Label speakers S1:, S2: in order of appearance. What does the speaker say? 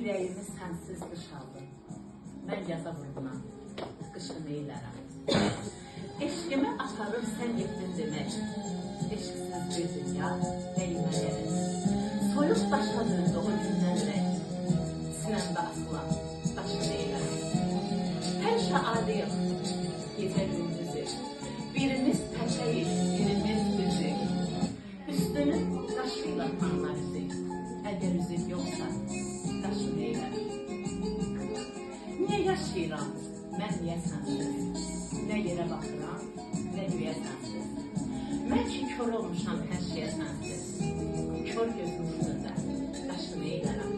S1: Ürəyimi sənsiz qışaldı. Mən yaza vurğunam, qışını eylərəm. Eşqimi aparıb sən yetdin demək. Eşqsiz bir dünya neyimə gəlir. Soyuq daşa döndü o gündən ürək. Sinəmdə asılan daşını eylərəm. Həmişə adıyıq, gecə gündüzük. Birimiz təkəyik, birimiz düzük. Üstünü daşıyla tanlar üzük. Əgər üzük yoxsa, daşını eylərəm. Niyə yaşayıram, mən niyə sənsiz? Nə yerə baxıram, nə güyə sənsiz? Mən ki kör olmuşam hər şeyə sənsiz. Kör gözüm üstündə, daşını eylərəm.